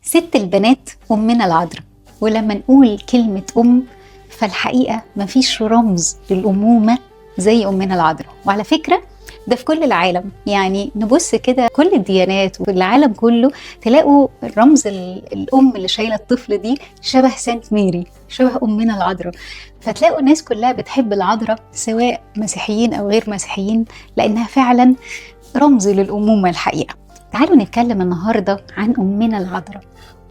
ست البنات أمنا العذراء. ولما نقول كلمة أم فالحقيقة مفيش رمز للأمومة زي أمنا العذراء. وعلى فكرة ده في كل العالم، يعني نبص كده كل الديانات والعالم كله تلاقوا رمز الأم اللي شايلة الطفل دي شبه سانت ميري، شبه أمنا العذراء. فتلاقوا الناس كلها بتحب العذراء سواء مسيحيين أو غير مسيحيين، لأنها فعلا رمز للأمومة الحقيقة. تعالوا نتكلم النهاردة عن أمنا العذراء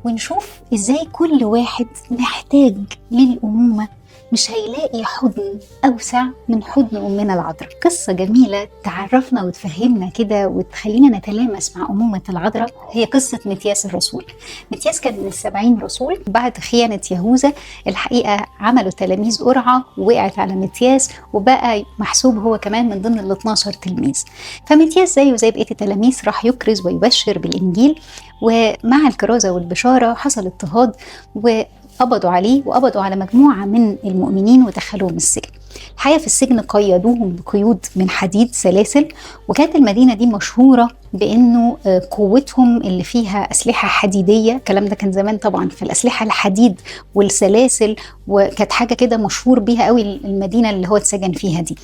ونشوف إزاي كل واحد محتاج للأمومة مش هيلاقي حضن أوسع من حضن أمنا العذراء. قصة جميلة تعرفنا وتفهمنا كده وتخلينا نتلامس مع أمومة العذراء هي قصة متياس الرسول. متياس كان من 70 رسول. بعد خيانة يهوذا الحقيقة عملوا تلاميذ قرعة ووقعت على متياس، وبقى محسوب هو كمان من ضمن ال 12 تلميذ. فمتياس زيه زي بقية التلاميذ راح يكرز ويبشر بالإنجيل، ومع الكرازة والبشارة حصل اضطهاد وقبضوا عليه وقبضوا على مجموعة من المؤمنين ودخلوهم السجن. الحقيقة في السجن قيدوهم بقيود من حديد سلاسل، وكانت المدينة دي مشهورة بأنه قوتهم اللي فيها أسلحة حديدية. الكلام ده كان زمان طبعا، في الأسلحة الحديد والسلاسل، وكانت حاجة كده مشهور بيها قوي المدينة اللي هو اتسجن فيها دي.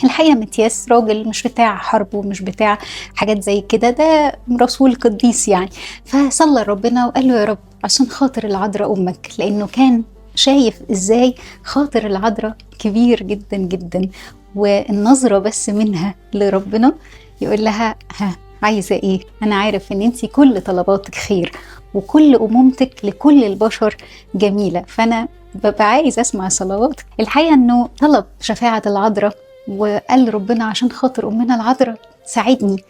الحقيقة متياس راجل مش بتاع حرب ومش بتاع حاجات زي كده، ده رسول قديس يعني. فصلى ربنا وقال له يا رب عشان خاطر العذراء أمك، لأنه كان شايف إزاي خاطر العذراء كبير جدا جدا، والنظرة بس منها لربنا يقول لها ها عايزة إيه؟ أنا عارف إن أنتي كل طلباتك خير وكل أمومتك لكل البشر جميلة، فأنا ببقى عايز أسمع صلواتك. الحقيقة إنه طلب شفاعة العذراء وقال ربنا عشان خاطر أمنا العذراء ساعدني.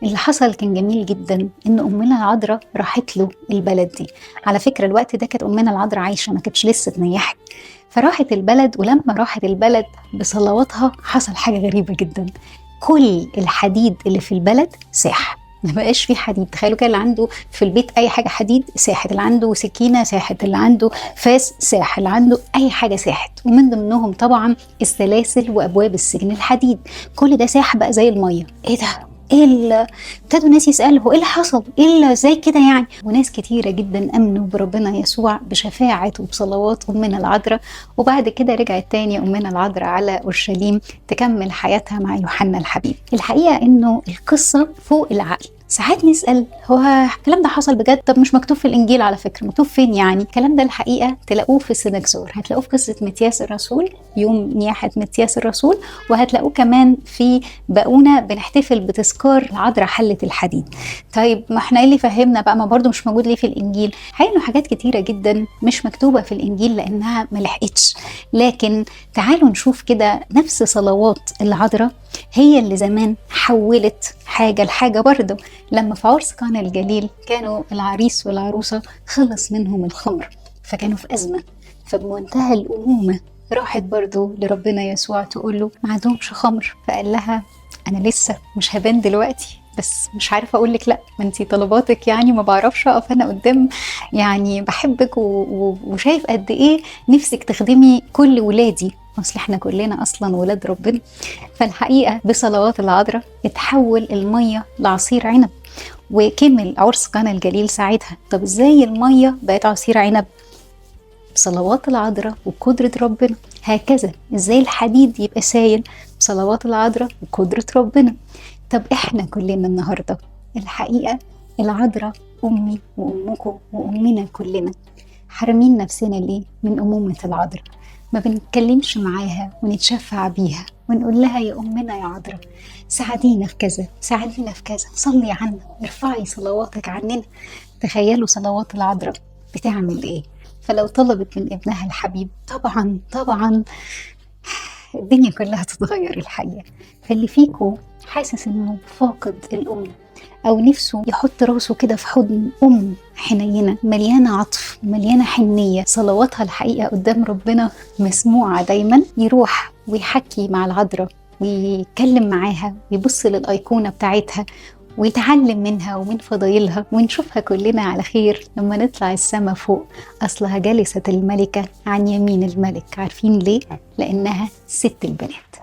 اللي حصل كان جميل جدا، إن أمنا العذراء راحت له البلد دي. على فكرة الوقت ده كانت أمنا العذراء عايشة، ما كانتش لسه اتنيحت، فراحت البلد. ولما راحت البلد بصلواتها حصل حاجة غريبة جدا، كل الحديد اللي في البلد ساح، ما بقاش في حديد. تخيلوا كده، اللي عنده في البيت اي حاجه حديد ساحت، اللي عنده سكينه ساحت، اللي عنده فاس ساح، اللي عنده اي حاجه ساحت، ومن ضمنهم طبعا السلاسل وابواب السجن الحديد. كل ده ساح بقى زي الميه. ايه ده؟ ابتدوا ناس يسألوا هو ايه اللي حصل؟ ايه اللي زي كده يعني؟ وناس كتيرة جدا امنوا بربنا يسوع بشفاعة وبصلوات امنا العذراء. وبعد كده رجعت تاني امنا العذراء على اورشليم تكمل حياتها مع يوحنا الحبيب. الحقيقة انه القصة فوق العقل. ساعات نسأل هو الكلام ده حصل بجد؟ طب مش مكتوب في الإنجيل على فكرة، مكتوب فين يعني؟ الكلام ده الحقيقة تلاقوه في السنكسور، هتلاقوه في قصة متياس الرسول يوم نياحة متياس الرسول، وهتلاقوه كمان في باقونة بنحتفل بتذكار العذراء حلة الحديد. طيب ما احنا ايه اللي فهمنا بقى؟ ما برضو مش موجود ليه في الإنجيل؟ حقيقة حاجات كتيرة جدا مش مكتوبة في الإنجيل لأنها ملحقتش. لكن تعالوا نشوف كده نفس صلوات العذراء هي اللي زمان حولت حاجة لحاجة برضه. لما في عرس قانا الجليل كانوا العريس والعروسة خلص منهم الخمر، فكانوا في أزمة، فبمنتهى الأمومة راحت برضه لربنا يسوع تقول له ما عندهمش خمر. فقال لها أنا لسه مش هبان دلوقتي، بس مش عارفة أقول لك لأ، ما انتي طلباتك يعني ما بعرفش أقف أنا قدام، يعني بحبك وشايف قد إيه نفسك تخدمي كل ولادي، اصل احنا كلنا اصلا ولاد ربنا. فالحقيقه بصلوات العذراء اتحول الميه لعصير عنب، وكمل عرس قانا الجليل ساعتها. طب ازاي الميه بقت عصير عنب؟ بصلوات العذراء وقدره ربنا. هكذا ازاي الحديد يبقى سايل؟ بصلوات العذراء وقدره ربنا. طب احنا كلنا النهارده الحقيقه العذراء امي وامكم وامنا كلنا. حارمين نفسنا ليه من امومه العذراء؟ ما بنتكلمش معاها ونتشفع بيها ونقول لها يا أمنا يا عذراء ساعدينا في كذا، ساعدينا في كذا، صلي عنا، ارفعي صلواتك عننا. تخيلوا صلوات العذراء بتعمل ايه؟ فلو طلبت من ابنها الحبيب طبعا طبعا الدنيا كلها تتغير الحقيقة. فاللي فيكم حاسس انه فاقد الأم أو نفسه يحط راسه كده في حضن أم حنينة مليانة عطف مليانة حنية، صلواتها الحقيقة قدام ربنا مسموعة دايما، يروح ويحكي مع العذراء ويتكلم معاها ويبص للأيقونة بتاعتها ويتعلم منها ومن فضايلها، ونشوفها كلنا على خير لما نطلع السما فوق. أصلها جلست الملكة عن يمين الملك. عارفين ليه؟ لأنها ست البنات.